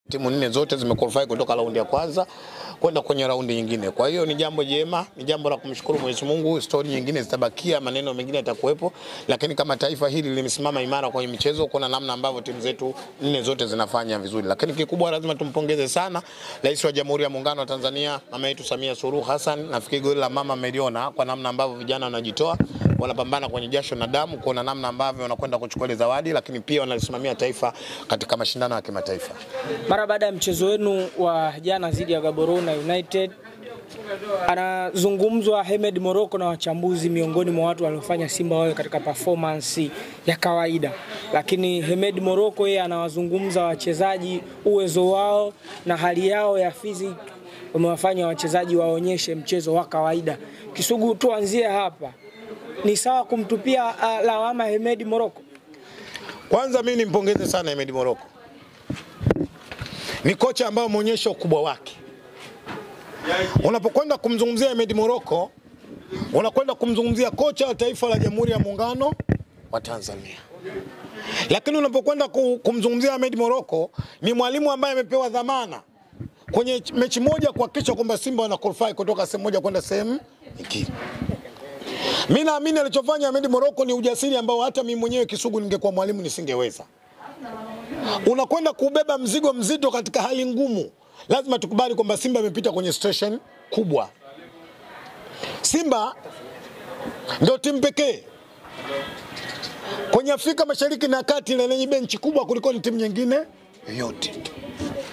Timu 4 zote zimequalify kutoka raundi ya kwanza kwenda kwenye raundi nyingine. Kwa hiyo ni jambo jema, ni jambo la kumshukuru Mwenyezi Mungu. Story nyingine zitabakia, maneno mengine yatakuwepo, lakini kama taifa hili limesimama imara kwenye michezo, kuna namna ambavyo timu zetu 4 zote zinafanya vizuri. Lakini kikubwa lazima tumpongeze sana Rais wa Jamhuri ya Muungano wa Tanzania, mama yetu Samia Suluhu Hassan. Nafikiri goli la mama ameliona kwa namna ambavyo vijana wanajitoa, wanapambana kwenye jasho na damu, kuna namna ambavyo wanakwenda kuchukua ile zawadi, lakini pia wanalisimamia taifa katika mashindano ya kimataifa. Mara baada ya mchezo wenu wa jana dhidi ya Gaborone United, anazungumzwa Hemed Morocco na wachambuzi miongoni mwa watu waliofanya Simba wawe katika performance ya kawaida. Lakini Hemed Morocco yeye anawazungumza wachezaji, uwezo wao na hali yao ya physics wamewafanya wachezaji waonyeshe mchezo wa kawaida. Kisugu, tuanzie hapa. Ni sawa kumtupia lawama Hemed Morocco? Kwanza mimi nimpongeze sana Hemed Morocco. Ni kocha ambaye ameonyesha ukubwa wake. Unapokwenda kumzungumzia Hemed Morocco, unakwenda kumzungumzia kocha wa taifa la Jamhuri ya Muungano wa Tanzania. Lakini unapokwenda kumzungumzia Hemed Morocco, ni mwalimu ambaye amepewa dhamana kwenye mechi moja kuhakikisha kwamba Simba wana qualify kutoka sehemu moja kwenda sehemu nyingine. Mimi naamini alichofanya Hemed Morocco ni ujasiri ambao hata mimi mwenyewe Kisugu ningekuwa mwalimu nisingeweza. Unakwenda kubeba mzigo mzito katika hali ngumu. Lazima tukubali kwamba Simba imepita kwenye station kubwa. Simba ndio timu pekee kwenye Afrika Mashariki na Kati lenye benchi kubwa kuliko timu nyingine yote.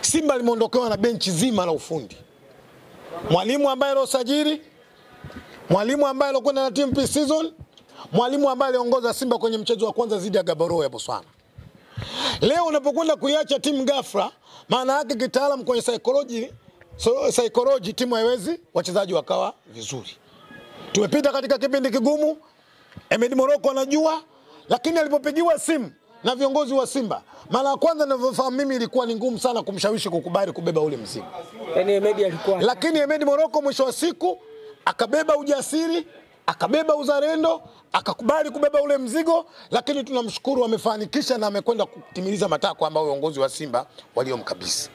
Simba limeondokewa na benchi zima la ufundi. Mwalimu ambaye alosajili, mwalimu ambaye alikwenda na timu pre-season, mwalimu ambaye aliongoza Simba kwenye mchezo wa kwanza dhidi ya Gaborone ya Botswana. Leo unapokwenda kuiacha timu ghafla, maana yake kitaalamu kwenye psychology timu haiwezi wachezaji wakawa vizuri. Tumepita katika kipindi kigumu, Hemed Morocco anajua, lakini alipopigiwa simu na viongozi wa Simba, mara ya kwanza ninavyofahamu mimi ilikuwa ni ngumu sana kumshawishi kukubali kubeba ule mzigo. Lakini Hemed Morocco mwisho wa siku akabeba ujasiri, akabeba uzalendo, akakubali kubeba ule mzigo, lakini tunamshukuru amefanikisha na amekwenda kutimiliza matakwa ambayo viongozi wa Simba waliomkabisi.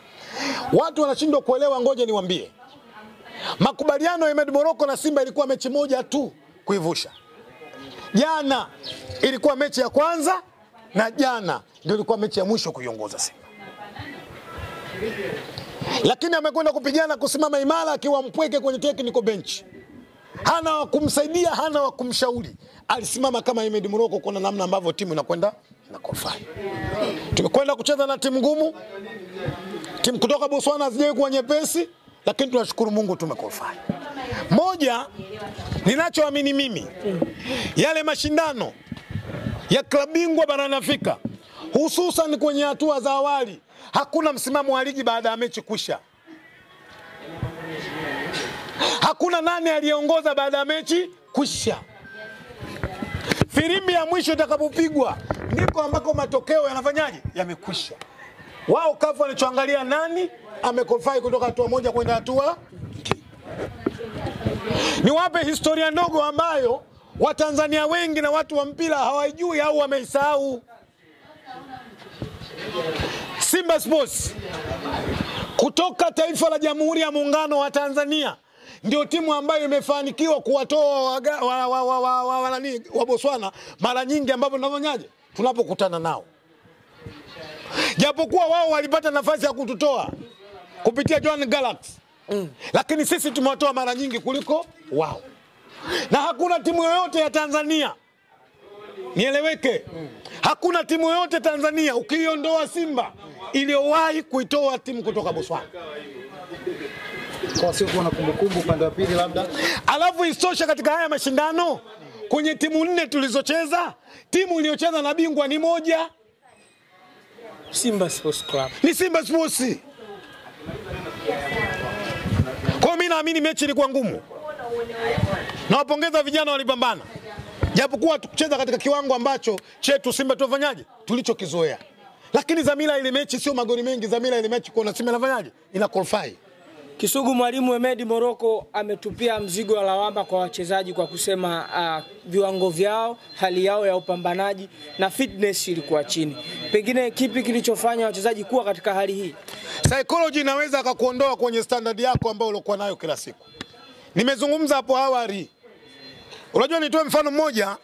Watu wanashindwa kuelewa, ngoja niwaambie. Makubaliano ya Hemed Morocco na Simba ilikuwa mechi moja tu kuivusha. Jana ilikuwa mechi ya kwanza na jana ndio ilikuwa mechi ya mwisho kuiongoza Simba. Lakini amekwenda kupigana kusimama imara akiwa mpweke kwenye technical bench. Hana wa kumsaidia, hana wa kumshauri. Alisimama kama Hemed Morocco kuna namna ambavyo timu inakwenda na qualify. Tumekwenda kucheza na timu ngumu. Timu kutoka Botswana hazijawahi kuwa nyepesi, lakini tunashukuru Mungu tumequalify. Moja ninachoamini mimi, yale mashindano ya klabu bingwa barani Afrika, hususan kwenye hatua za awali, hakuna msimamo wa ligi baada ya mechi kwisha. Hakuna nani aliongoza baada ya mechi kwisha. Firimbi ya mwisho itakapopigwa ndiko ambako matokeo yanafanyaje? Yamekwisha. Wao kafu wanachoangalia nani amequalify kutoka hatua moja kwenda hatua. Niwape historia ndogo ambayo Watanzania wengi na watu wa mpira hawajui au wameisahau. Simba Sports kutoka taifa la Jamhuri ya Muungano wa Tanzania ndio timu ambayo imefanikiwa kuwatoa wa Botswana mara nyingi ambapo tunafanyaje tunapokutana nao. Japokuwa wao walipata nafasi ya kututoa kupitia Johan Galaxy, lakini sisi tumewatoa mara nyingi kuliko wao. Na hakuna timu yoyote ya Tanzania, nieleweke, hakuna timu yoyote Tanzania ukiondoa Simba iliyowahi kuitoa timu kutoka Botswana. Kwa sio kuna kumbukumbu upande wa pili labda. Alafu istosha katika haya mashindano kwenye timu 4 tulizocheza, timu iliyocheza na bingwa ni moja, Simba Sports Club. Ni Simba Sports. Kwa mimi naamini mechi ilikuwa ngumu. Nawapongeza vijana walipambana. Japokuwa tukucheza katika kiwango ambacho chetu Simba tufanyaje? Tulichokizoea. Lakini dhamira ile mechi sio magoli mengi, dhamira ile mechi kuona Simba inafanyaje? Ina qualify Kisugu, mwalimu Hemedi Moroko ametupia mzigo wa lawama kwa wachezaji kwa kusema viwango vyao, hali yao ya upambanaji na fitness ilikuwa chini. Pengine kipi kilichofanya wachezaji kuwa katika hali hii? Psychology inaweza akakuondoa kwenye standard yako ambayo ulikuwa nayo kila siku. Nimezungumza hapo awali. Unajua, nitoe mfano mmoja.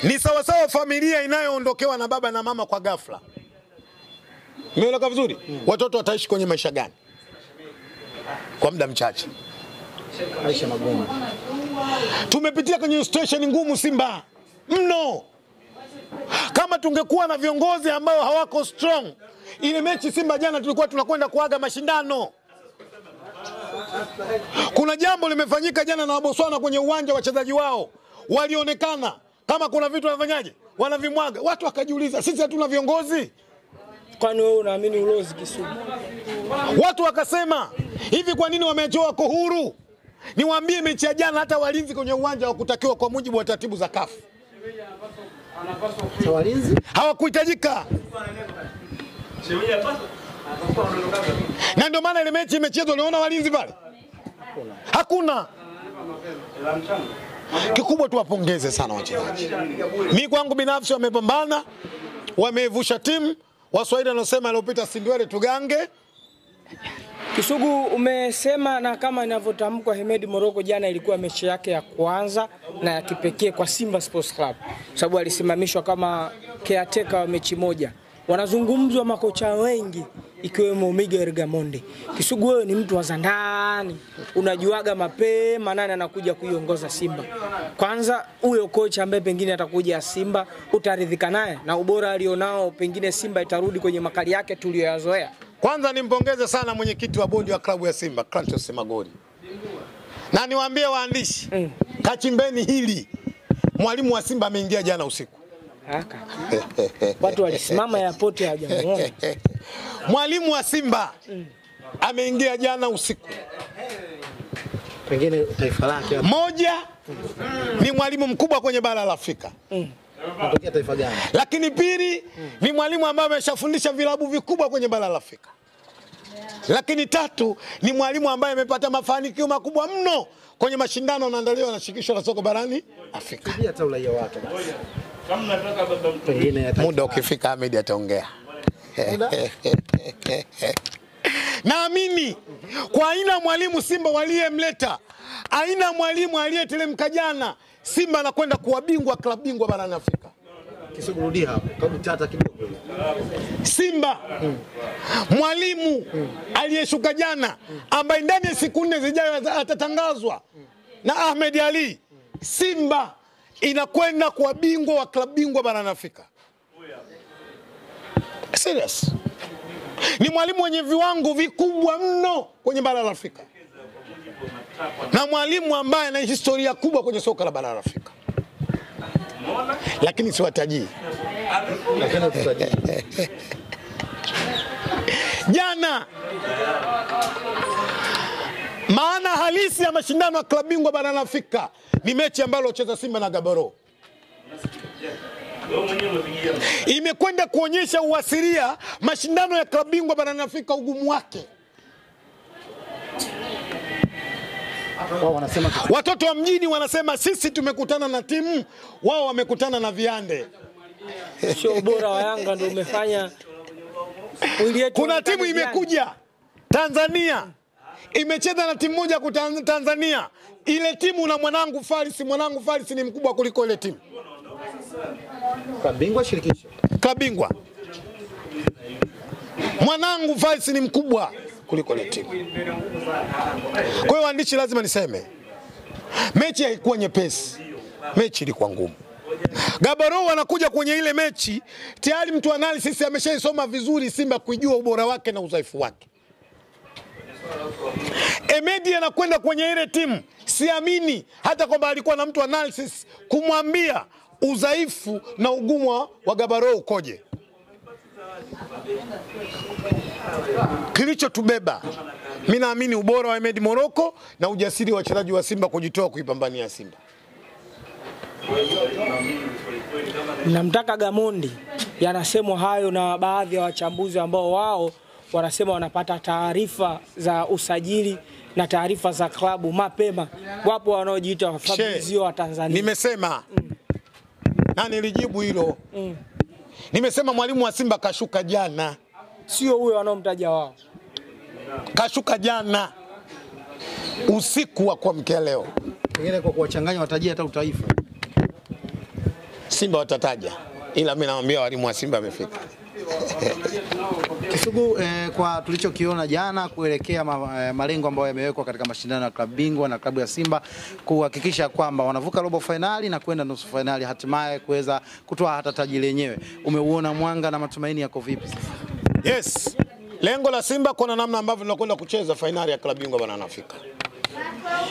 Ni sawasawa familia inayoondokewa na baba na mama kwa ghafla. Umeeleka vizuri? Watoto wataishi kwenye maisha gani? Kwa muda mchache. Maisha magumu. Tumepitia kwenye situation ngumu Simba mno. Kama tungekuwa na viongozi ambao hawako strong, ile mechi Simba jana tulikuwa tunakwenda kuaga mashindano. Kuna jambo limefanyika jana na Botswana kwenye uwanja, wachezaji wao walionekana kama kuna vitu wanafanyaje, wanavimwaga. Watu wakajiuliza, sisi hatuna viongozi? Kwani wewe unaamini ulozi Kisugu? Watu wakasema, hivi kwa nini wameachoa wako huru? Niwaambie, mechi ya jana hata walinzi kwenye uwanja hawakutakiwa kwa mujibu wa taratibu za CAF. Walinzi hawakuhitajika. Na ndio maana ile mechi imechezwa, unaona walinzi pale? Hakuna. Kikubwa tuwapongeze sana wachezaji. Mimi kwangu binafsi wamepambana, wamevusha timu. Waswahili wanasema aliyopita sindwele tugange. Kisugu, umesema na kama inavyotamkwa Hemedi Moroko jana ilikuwa mechi yake ya kwanza na ya kipekee kwa Simba Sports Club, sababu alisimamishwa kama caretaker wa mechi moja. Wanazungumzwa makocha wengi ikiwemo Miguel Gamondi. Kisugu, wewe ni mtu wa Zandani, unajuaga mapema nani anakuja kuiongoza Simba. Kwanza huyo kocha ambaye pengine atakuja Simba, utaridhika naye na ubora alionao, pengine Simba itarudi kwenye makali yake tuliyoyazoea? Kwanza nimpongeze sana mwenyekiti wa bodi wa klabu ya Simba, Clatous Magori. Na niwaambie waandishi, kachimbeni hili. Mwalimu wa Simba ameingia jana usiku. Watu walisimama airport ya Jamhuri. Mwalimu wa Simba ameingia jana usiku. pengine taifa lake. Moja ni mwalimu mkubwa kwenye bara la Afrika. Anatokea taifa gani? Lakini pili ni mwalimu ambaye ameshafundisha vilabu vikubwa kwenye bara la Afrika. Lakini tatu ni mwalimu ambaye amepata mafanikio makubwa mno kwenye mashindano yanayoandaliwa na shirikisho la soka barani Afrika. Pia hata uraia wake basi. Pengine muda ukifika Ahmed ataongea. Naamini kwa aina mwalimu Simba waliyemleta, aina mwalimu aliyetelemka jana, Simba anakwenda kuwa bingwa klabu bingwa barani Afrika. Kisugurudia hapo, kama tata kidogo. Simba mwalimu aliyeshuka jana ambaye ndani ya siku 4 zijayo atatangazwa na Ahmed Ali, Simba inakwenda kuwa bingwa wa klabu bingwa barani Afrika. Serious. Ni mwalimu mwenye viwango vikubwa mno kwenye bara la Afrika. Na mwalimu ambaye ana historia kubwa kwenye soka la bara la Afrika. Lakini siwatajii. Lakini tutajii. Jana maana halisi ya mashindano ya klabu bingwa barani Afrika ni mechi ambayo wacheza Simba na Gabaro. Imekwenda kuonyesha uasilia mashindano ya klabu bingwa barani Afrika ugumu wake. Wanasema watoto wa mjini wanasema sisi tumekutana na timu, wao wamekutana na viande. Sio ubora wa Yanga ndio umefanya. Kuna timu imekuja Tanzania imecheza na timu moja kutoka Tanzania. Ile timu na mwanangu Faris ni mkubwa kuliko ile timu. Klabu bingwa shirikisho. Klabu bingwa. Mwanangu Faris ni mkubwa kuliko ile timu. Kwa hiyo waandishi lazima niseme, mechi haikuwa nyepesi. Mechi ilikuwa ngumu. Gabaro wanakuja kwenye ile mechi tayari mtu analysis ameshaisoma vizuri Simba kujua ubora wake na udhaifu wake. Emedi anakwenda kwenye ile timu, siamini hata kwamba alikuwa na mtu analysis kumwambia udhaifu na ugumu wa Gabaro ukoje. Kilichotubeba mimi naamini ubora wa Hemedi Moroko na ujasiri wa wachezaji wa Simba kujitoa kuipambania Simba. Namtaka Gamondi, yanasemwa hayo na baadhi ya wachambuzi ambao wao wanasema wanapata taarifa za usajili na taarifa za klabu mapema. Wapo wanaojiita Fabrizio wa Tanzania. Nimesema na nilijibu hilo. Nimesema mwalimu wa Simba kashuka jana. Sio huyo wanaomtaja wao. Kashuka jana usiku wa kuamkia leo. Pengine kwa kuwachanganya watajia hata utaifa. Simba watataja, ila mimi naambia walimu wa Simba amefika. Kisugu, kwa tulichokiona jana kuelekea malengo ambayo yamewekwa katika mashindano ya klabu bingwa na klabu ya Simba kuhakikisha kwamba wanavuka robo finali na kwenda nusu finali, hatimaye kuweza kutoa hata taji lenyewe, umeuona mwanga na matumaini yako vipi sasa? Yes, lengo la Simba kuna namna ambavyo tunakwenda kucheza finali ya klabu bingwa barani Afrika.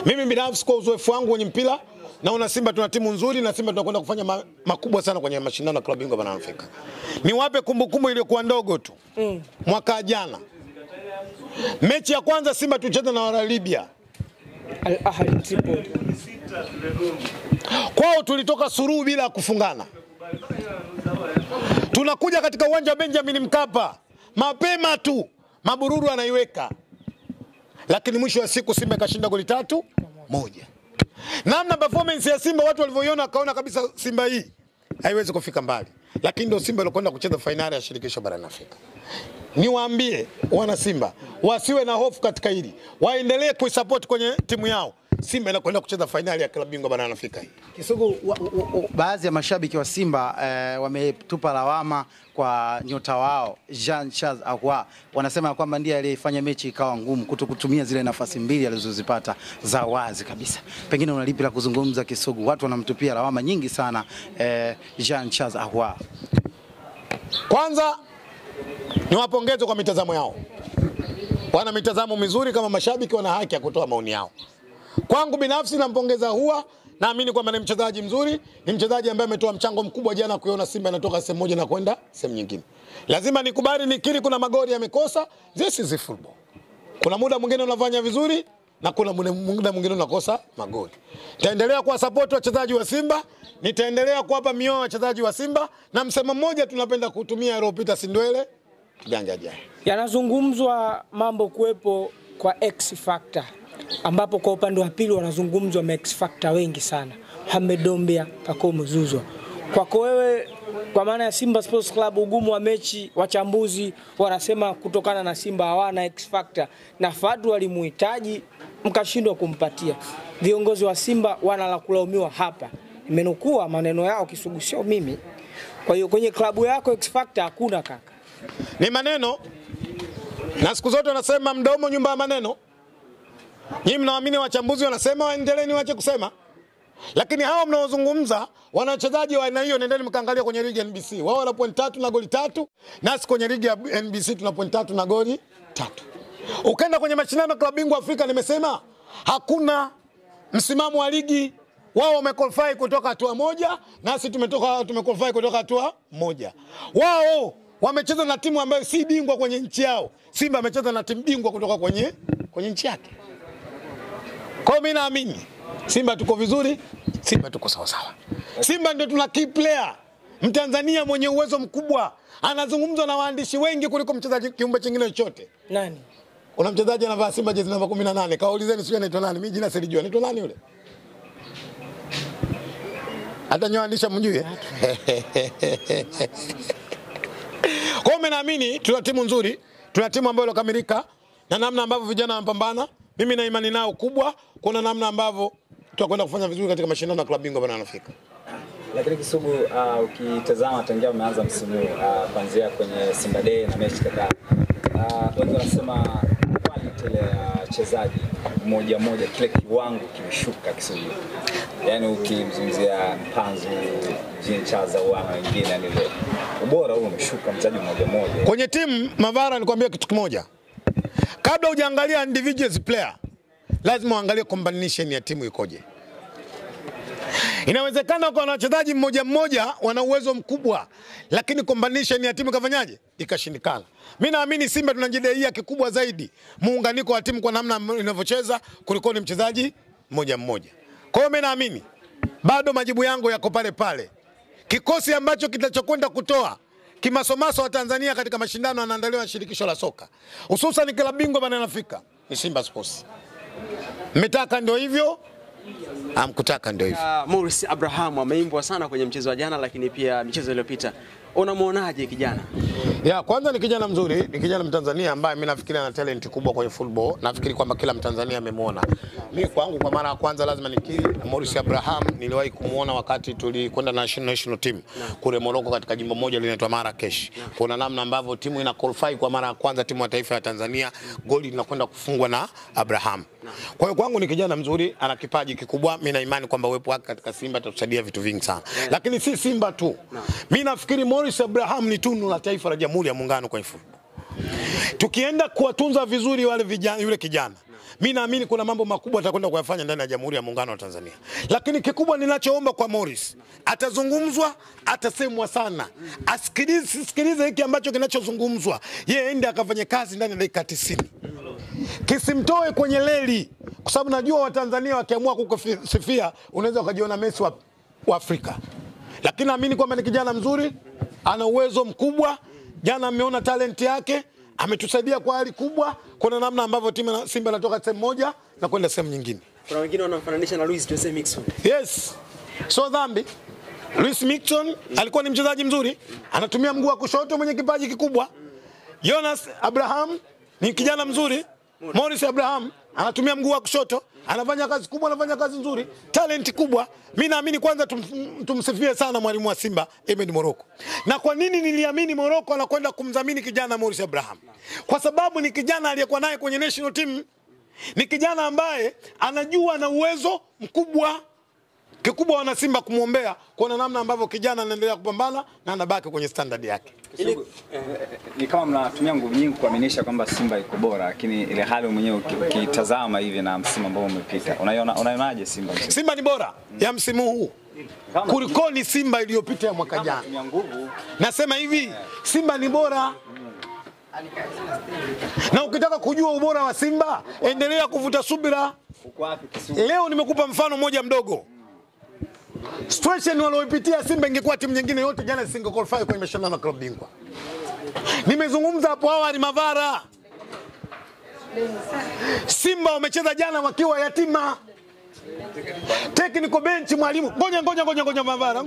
Mimi binafsi kwa uzoefu wangu kwenye mpira naona Simba tuna timu nzuri na Simba tunakwenda kufanya makubwa sana kwenye mashindano ya klabu bingwa barani Afrika. Niwape kumbukumbu iliyokuwa ndogo tu. Mwaka jana mechi ya kwanza Simba tulicheza na Libya. Al Ahly Tripoli. Kwao tulitoka suruhu bila kufungana. Tunakuja katika uwanja wa Benjamin Mkapa, mapema tu Mabururu anaiweka. Lakini mwisho wa siku Simba kashinda goli 3-1. Namna performance ya Simba watu walivyoiona kaona kabisa Simba hii haiwezi kufika mbali. Lakini ndio Simba ilikwenda kucheza finali ya shirikisho barani Afrika. Niwaambie wana Simba wasiwe na hofu katika hili. Waendelee kuisupport kwenye timu yao. Simba inakwenda kucheza finali ya klabu bingwa barani Afrika hii. Kisugu, baadhi ya mashabiki wa Simba wametupa lawama kwa nyota wao Jean-Charles Ahoua. Wanasema kwamba ndiye aliyefanya mechi ikawa ngumu, kutokutumia zile nafasi mbili alizozipata za wazi kabisa. Pengine unalipi la kuzungumza Kisugu? Watu wanamtupia lawama nyingi sana Jean-Charles Ahoua. Kwanza niwapongeze kwa mitazamo yao. Wana mitazamo mizuri, kama mashabiki wana haki ya kutoa maoni yao. Kwangu binafsi nampongeza Ahoua, naamini kwamba ni mchezaji mzuri, ni mchezaji ambaye ametoa mchango mkubwa jana kuiona Simba inatoka sehemu moja na kwenda sehemu nyingine. Lazima nikubali nikiri kuna magoli yamekosa, this is football. Kuna muda mwingine unafanya vizuri na kuna muda mwingine unakosa magoli. Nitaendelea kuwa support wachezaji wa Simba, nitaendelea kuwapa mioyo wachezaji wa Simba, na msemo mmoja tunapenda kutumia aliyopita Sindwele kiganja jana. Yanazungumzwa mambo kuwepo kwa X factor, ambapo kwa upande wa pili wanazungumzwa X factor wengi sana. Mohamed Dombia, Pacome Zouzoua. Kwako wewe, kwa maana ya Simba Sports Club, ugumu wa mechi, wachambuzi wanasema kutokana na Simba hawana X factor na Fadu walimuhitaji mkashindwa kumpatia. Viongozi wa Simba wana la kulaumiwa hapa. Nimenukua maneno yao Kisugu, sio mimi. Kwa hiyo kwenye klabu yako X factor hakuna kaka. Ni maneno, na siku zote wanasema mdomo nyumba ya maneno. Nyinyi mnaamini wachambuzi wanasema, waendeleeni waache kusema. Lakini hao mnaozungumza wana wachezaji wa aina hiyo, nendeni mkaangalia kwenye ligi ya NBC. Wao wana point 3 na goli 3, nasi kwenye ligi ya NBC tuna point 3 na goli 3. Ukaenda kwenye mashindano ya klabu bingwa Afrika, nimesema hakuna msimamo wa ligi. Wao wamequalify kutoka hatua moja, nasi tumequalify kutoka hatua moja. Wao wamecheza na timu ambayo si bingwa kwenye nchi yao. Simba amecheza na timu bingwa kutoka kwenye nchi yake. Kwa mimi naamini Simba tuko vizuri, Simba tuko sawa sawa. Simba ndio tuna key player Mtanzania mwenye uwezo mkubwa. Anazungumzwa na waandishi wengi kuliko mchezaji kiumbe kingine chochote. Nani? Kuna mchezaji anavaa Simba jezi namba 18. Kaulizeni sio anaitwa nani? Mimi jina silijua. Anaitwa nani yule? Hata nyoandisha mjue. Kwa hiyo naamini tuna timu nzuri, tuna timu ambayo ilokamilika, na namna ambavyo vijana wanapambana, mimi na imani nao kubwa. Kuna namna ambavyo tutakwenda kufanya vizuri katika mashindano ya klabu bingwa barani Afrika. Lakini Kisugu, ukitazama tangia umeanza msimu kuanzia kwenye Simba Day na mechi kadhaa, wengi wanasema quality ya wachezaji mmoja mmoja kile kiwango kimeshuka Kisugu. Yaani ukimzungumzia Mpanzu, Jean-Charles Ahoua na wengine, yani ile ubora huo umeshuka mchezaji mmoja mmoja. Kwenye timu Mavara nikwambia kitu kimoja. Kabla hujaangalia individual player, lazima uangalie combination ya timu ikoje. Inawezekana kwa wachezaji mmoja mmoja wana uwezo mkubwa, lakini combination ya timu kafanyaje? Ikashindikana. Mimi naamini Simba tunajidai kikubwa zaidi muunganiko wa timu kwa namna inavyocheza kuliko ni mchezaji mmoja mmoja. Kwa hiyo mimi naamini bado majibu yangu yako pale pale. Kikosi ambacho kitachokwenda kutoa kimasomaso wa Tanzania katika mashindano yanaandaliwa na shirikisho la soka. Hususan klabu bingwa bana inafika ni Simba Sports. Mmetaka ndio hivyo, amkutaka ndio hivyo. Morris Abraham ameimbwa sana kwenye mchezo wa jana, lakini pia michezo iliyopita. Unamuonaje kijana? Kwanza ni kijana mzuri, ni kijana Mtanzania ambaye mimi nafikiri ana talent kubwa kwenye football. Nafikiri kwamba kila Mtanzania amemuona. Mimi kwangu kwa mara ya kwanza lazima nikiri, Morris Abraham niliwahi kumuona wakati tulikwenda national team kule Morocco katika jimbo moja linaitwa Marrakesh. Kuna namna ambavyo timu ina qualify kwa mara ya kwanza, timu ya taifa ya Tanzania, goli linakwenda kufungwa na Abraham. Kwa hiyo kwangu ni kijana mzuri, ana kipaji kikubwa. Mimi na imani kwamba uwepo wake katika Simba atatusaidia vitu vingi sana. Lakini si Simba tu. Mimi nafikiri Morris Abraham ni tunu la taifa la Jamhuri ya Muungano kwenye football. Tukienda kuwatunza vizuri wale vijana, yule kijana, mimi naamini kuna mambo makubwa atakwenda kuyafanya ndani ya Jamhuri ya Muungano wa Tanzania. Lakini kikubwa ninachoomba kwa Morris, atazungumzwa, atasemwa sana. Asikilize hiki ambacho kinachozungumzwa. Yeye aende akafanye kazi ndani ya dakika 90. Kisimtoe kwenye leli, kwa sababu najua Watanzania wakiamua kukusifia unaweza ukajiona Messi wa Afrika. Lakini naamini kwamba ni kijana mzuri, ana uwezo mkubwa. Jana ameona talent yake, ametusaidia kwa hali kubwa. Kuna namna ambavyo timu Simba inatoka sehemu moja na kwenda sehemu nyingine. Kuna wengine wanamfananisha na Luis Jose Mixon. Yes. So dhambi. Luis Mixon alikuwa ni mchezaji mzuri, anatumia mguu wa kushoto mwenye kipaji kikubwa. Jonas Abraham ni kijana mzuri. Morris Abraham anatumia mguu wa kushoto, anafanya kazi kubwa, anafanya kazi nzuri, talent kubwa. Mimi naamini kwanza tumsifie sana mwalimu wa Simba Ahmed Morocco. Na kwa nini niliamini Morocco anakwenda kumdhamini kijana Morris Abraham? Kwa sababu ni kijana aliyekuwa naye kwenye national team. Ni kijana ambaye anajua na uwezo mkubwa. Kikubwa wana Simba kumuombea kuona namna ambavyo kijana anaendelea kupambana na anabaki kwenye standard yake. Ni kama mnatumia nguvu nyingi kuaminisha kwamba Simba iko bora, lakini ile hali mwenyewe ukitazama hivi na msimu ambao umepita, unaionaje Simba? Simba ni bora ya msimu huu kulikoni Simba iliyopita ya mwaka jana. Nasema hivi, Simba ni bora. Na ukitaka kujua ubora wa Simba, endelea kuvuta subira. Leo nimekupa mfano moja mdogo. Situation walioipitia Simba ingekuwa timu nyingine yote jana single qualify kwenye mashindano ya klabu bingwa. Nimezungumza hapo awali Mavara. Simba wamecheza jana wakiwa yatima. Technical bench mwalimu. Ngoja Mavara.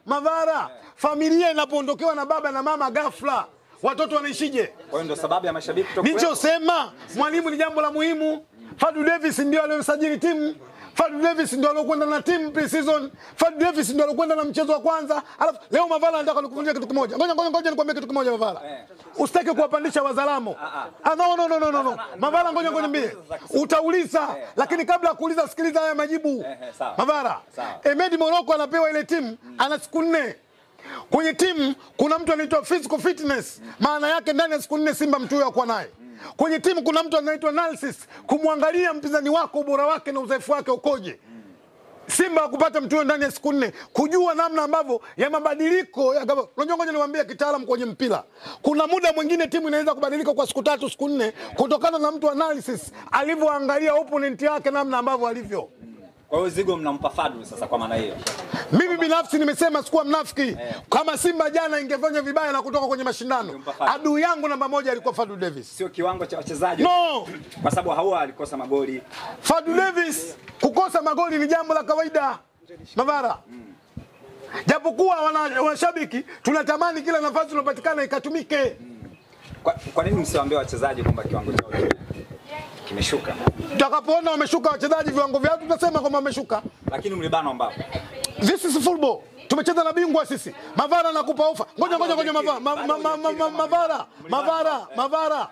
Mavara. Familia inapoondokewa na baba na mama ghafla, watoto wanaishije? Kwa hiyo ndio sababu ya mashabiki kutokuwa. Nilichosema, mwalimu ni jambo la muhimu. Fadu Davis ndio aliyosajili timu. Fadu Davis ndio aliyokwenda na timu pre-season. Fadu Davis ndio aliyokwenda na mchezo wa kwanza. Alafu leo Mavara anataka nikufundishe kitu kimoja. Ngoja nikwambie kitu kimoja Mavara. Usitaki kuwapandisha wazalamo. No. Mavara ngoja niambie. Utauliza, lakini kabla ya kuuliza sikiliza haya majibu. Mavara, Ahmed Morocco anapewa ile timu, ana siku 4. Kwenye timu kuna mtu anaitwa physical fitness. Maana yake ndani ya siku 4 Simba mtu huyo akuwa naye. Kwenye timu kuna mtu anaitwa analysis, kumwangalia mpinzani wako ubora wake na udhaifu wake ukoje. Simba kupata mtu huyo ndani ya siku 4, kujua namna ambavyo ya mabadiliko ya ngoja niwaambie kitaalamu kwenye mpira. Kuna muda mwingine timu inaweza kubadilika kwa siku 3 siku 4 kutokana na mtu analysis alivyoangalia opponent yake namna ambavyo alivyo. Kwa hiyo zigo mnampa Fadu sasa kwa maana hiyo. Mimi binafsi nimesema sikuwa mnafiki. Kama Simba jana ingefanya vibaya na kutoka kwenye mashindano, adui yangu namba 1 alikuwa Fadu Davis. Sio kiwango cha wachezaji. No. Kwa sababu hawa alikosa magoli. Fadu Davis kukosa magoli ni jambo la kawaida. Mavara. Japokuwa wanashabiki tunatamani kila nafasi inopatikana ikatumike. Kwa nini msiwaambie wachezaji kwamba kiwango chao kimeshuka? Tutakapoona wameshuka wachezaji viwango vyao tutasema kwamba wameshuka. Lakini mlibana ambao. This is football. Tumecheza na bingwa sisi. Mavara nakupa ofa. Ngoja Mavara.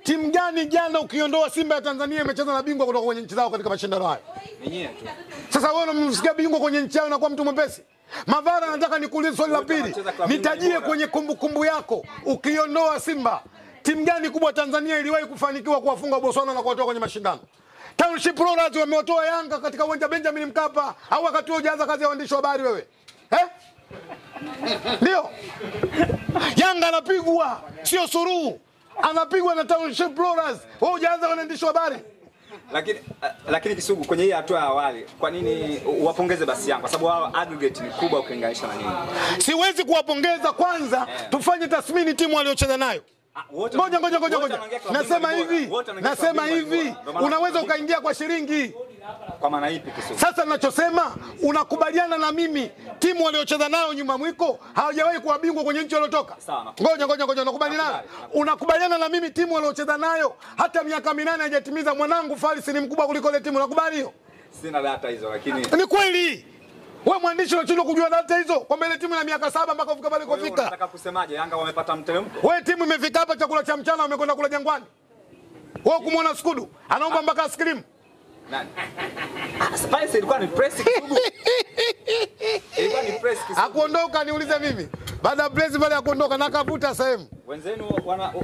Timu gani jana ukiondoa Simba ya Tanzania imecheza na bingwa kutoka kwenye nchi zao katika mashindano haya? Wenyewe tu. Sasa wewe unamsikia bingwa kwenye nchi yao na kwa mtu mwepesi? Mavara, nataka nikuulize swali la pili. Nitajie kwenye kumbukumbu yako ukiondoa Simba, timu gani kubwa Tanzania iliwahi kufanikiwa kuwafunga Botswana na kuwatoa kwenye mashindano? Township Rollers wamewatoa Yanga katika uwanja Benjamin Mkapa, au wakati huo hujaanza kazi ya waandishi wa habari wewe? Ndio. Yanga anapigwa, sio Suluhu. Anapigwa na Township Rollers. Wewe hujaanza waandishi wa habari? Lakini Kisugu, kwenye hii hatua ya awali, kwa nini uwapongeze basi Yanga? Kwa sababu wao aggregate ni kubwa ukilinganisha na nini. Siwezi kuwapongeza kwanza, tufanye tathmini timu waliocheza nayo. Ngoja. Nasema hivi, unaweza ukaingia kwa shilingi. Kwa maana ipi Kisugu? Sasa ninachosema, unakubaliana na mimi timu waliocheza nayo nyuma mwiko hawajawahi kuwa bingwa kwenye nchi waliotoka? Ngoja, nakubaliana. Unakubaliana na mimi timu waliocheza nayo hata miaka 8 hajatimiza. Mwanangu Faris ni mkubwa kuliko ile timu, unakubali hiyo? Sina data hizo lakini ni kweli. Wewe mwandishi unachindwa kujua data hizo kwamba ile timu ina miaka 7 mpaka kufika pale kufika. Unataka kusemaje? Yanga wamepata mteremko? Wewe timu imefika hapa chakula cha mchana wamekwenda kula Jangwani. Wewe kumuona Skudu anaomba mpaka ice cream. Nani? Spice ilikuwa ni press Kisugu. Ilikuwa ni press Kisugu. Akuondoka niulize mimi. Baada ya press pale akuondoka na akavuta sehemu. Wenzenu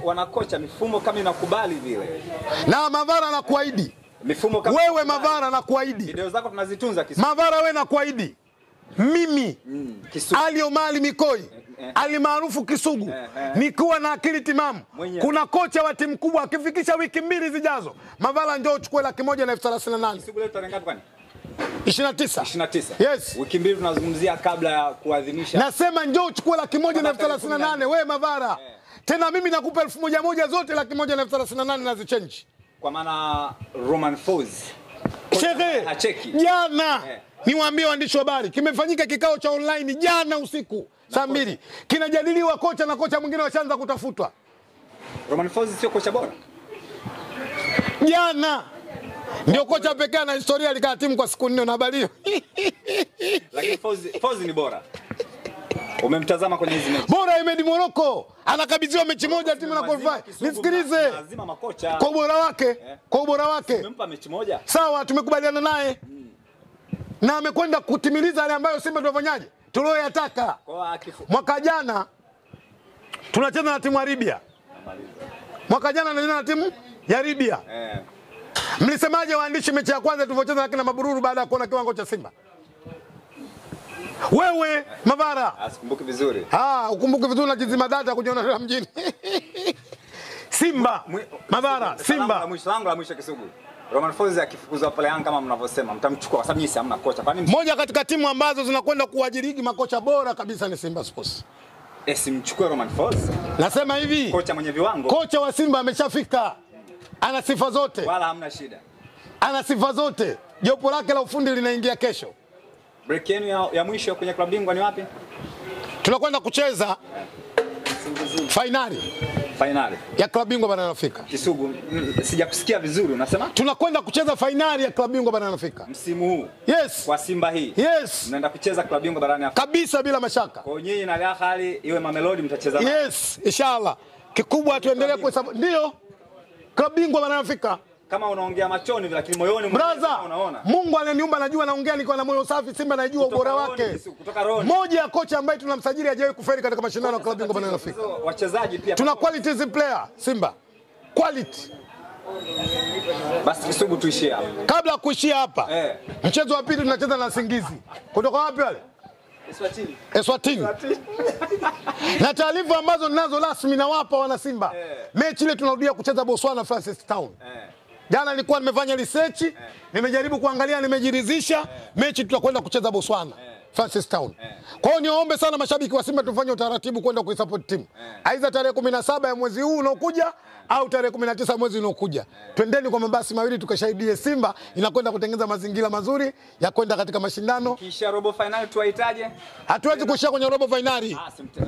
wanakocha mifumo kama inakubali vile. Na Mavara na kuahidi. Mifumo kama wewe Mavara na kuahidi. Video zako tunazitunza Kisugu. Mavara wewe na kuahidi. Mimi Ali Omari Mikoi alimaarufu Kisugu nikiwa na akili timamu. Kuna kocha wa timu kubwa akifikisha wiki 2 zijazo, Mavara njoo uchukue 138. Kisugu leo tarehe ngapi kwani? 29. Yes. Wiki 2 tunazungumzia kabla ya kuadhimisha. Nasema njoo uchukue 138 wewe Mavara. Tena mimi nakupa 1000 zote 138 nazichange. Kwa maana Roman Folz Shehe, jana niwaambie waandishi wa habari, kimefanyika kikao cha online jana usiku saa 2. Kinajadiliwa kocha na kocha mwingine washaanza kutafutwa. Roman Folz sio kocha bora? Jana ndio kocha pekee na historia alikaa timu kwa siku 4 na habari hiyo. Lakini Folz ni bora. Umemtazama kwenye hizo mechi. Bora Ahmed Morocco anakabidhiwa mechi moja timu na qualify. Nisikilize. Lazima makocha. Kwa ubora wake, kwa ubora wake. Umempa mechi moja. Sawa, tumekubaliana naye. Na amekwenda kutimiliza yale ambayo Simba tunafanyaje? Tulioyataka. Mwaka jana tunacheza na timu ya Libya. Mwaka jana tunacheza na timu ya Libya. Mlisemaje waandishi mechi ya kwanza tulivyocheza na kina Mabururu baada ya kuona kiwango cha Simba? Wewe Mavara asikumbuke vizuri. Ukumbuke vizuri na jizima data kujiona mjini. Simba Mavara Simba. Mwisho la mwisho Kisugu. Roman Folz akifukuzwa pale Yanga kama mnavyosema mtamchukua kwa sababu nyinyi hamna kocha. Kwa nini? Moja katika timu ambazo zinakwenda kuajirigi makocha bora kabisa ni Simba Sports. Simchukue Roman Folz. Nasema hivi, kocha mwenye viwango. Kocha wa Simba ameshafika. Ana sifa zote. Wala hamna shida. Ana sifa zote. Jopo lake la ufundi linaingia kesho. Break yenu ya mwisho kwenye klabu bingwa ni wapi? Tunakwenda kucheza finali ya klabu bingwa barani Afrika. Kisugu, sijakusikia vizuri unasema? Tunakwenda kucheza finali ya klabu bingwa barani Afrika. Msimu huu? Yes. Kwa Simba hii? Yes. Mnaenda kucheza klabu bingwa barani Afrika? Kabisa bila mashaka. Kwa nyinyi na Al Ahly iwe Mamelodi mtacheza? Yes, inshallah. Kikubwa tuendelee kuhesabu. Ndio. Klabu bingwa barani Afrika. Kama unaongea machoni lakini moyoni unaona. Mungu ananiumba najua naongea niko na moyo safi. Simba najua ubora wake. Moja ya kocha ambaye tunamsajili hajawahi kufeli katika mashindano ya klabu bingwa barani Afrika. Wachezaji pia. Tuna quality player Simba. Quality. Basi Kisugu tuishie hapa. Kabla ya kuishia hapa. Mchezo wa pili tunacheza na Singizi. Kutoka wapi wale? Eswatini. Na taarifa ambazo ninazo rasmi na wapa wana Simba. Mechi ile tunarudia kucheza Botswana Francis Town. Jana nilikuwa nimefanya research, nimejaribu kuangalia, nimejiridhisha, mechi tutakwenda kucheza Botswana, Francis Town. Kwa hiyo niombe sana mashabiki wa Simba tufanye utaratibu kwenda kuisupport timu. Aidha tarehe 17 ya mwezi huu unaokuja au tarehe 19 mwezi unaokuja. Twendeni kwa mabasi mawili tukashahidie Simba inakwenda kutengeneza mazingira mazuri ya kwenda katika mashindano. Kisha robo finali tuwahitaje? Hatuwezi kuishia kwenye robo finali.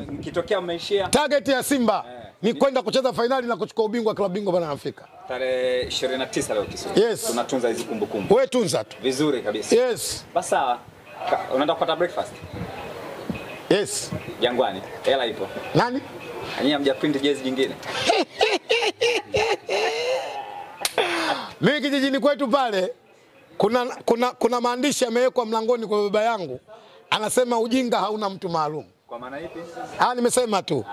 Mkitokea mmeishia. Target ya Simba ni kwenda kucheza finali na kuchukua ubingwa wa klabu bingwa barani Afrika. Tarehe 29 leo Kisugu. Yes. Tunatunza hizo kumbukumbu. Wewe tunza tu. Vizuri kabisa. Yes. Basi sawa. Unaenda kupata breakfast? Yes. Jangwani. Hela ipo. Nani? Nyinyi hamjaprint jezi nyingine. Mimi kijijini kwetu pale kuna maandishi yamewekwa mlangoni kwa baba yangu. Anasema ujinga hauna mtu maalum. Kwa maana ipi? Nimesema tu.